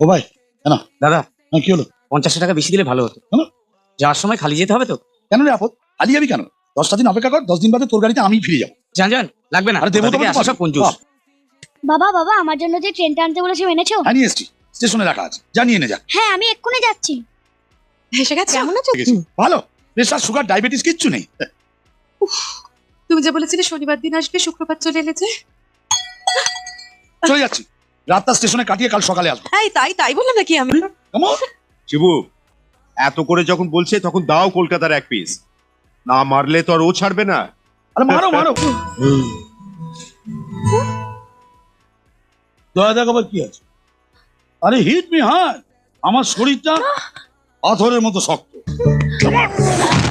ও ভাই কেন দাদা কি হলো? 50 টাকা বেশি দিলে ভালো হতো। কেন? যাওয়ার সময় খালি যেতে হবে তো। কেন রে আপদ, খালি যাবি কেন? 10টা দিন অপেক্ষা কর, 10 দিন বাদে তোর গাড়িতে আমি ফিরে যাবো। যান যান, লাগবে না। আরে দেবো কোথা থেকে তোমাকে আসা সব কঞ্জুস। বাবা বাবা আমার জন্য যে ট্রেনটা আনতে বলেছো এনেছো? হ্যাঁ নিয়ে এসছি, স্টেশনে রাখা আছে, জানিয়ে নে যা। হ্যাঁ আমি এক্ষুনি যাচ্ছি। এসে গেছে। কেমন আছো? ভালো, প্রেশার সুগার ডায়াবেটিস কিচ্ছু নেই। তুমি যে বলেছিলে শনিবার দিন আসবে, শুক্রবার চলে এলে যে। চলে যাচ্ছি, রাতটা স্টেশনে কাটিয়ে কাল সকালে আসবো। এই তাই বললাম নাকি আমি? কেমন? শিবু, এত করে যখন বলছে তখন দাও কলকাতার এক পিস। না মারলে তো আর ও ছাড়বে না। আরে মারো মারো। দয়া দেখাবার কি আছে? আরে হিট মি, হ্যাঁ আমার শরীরটা পাথরের মতো শক্ত। Come on!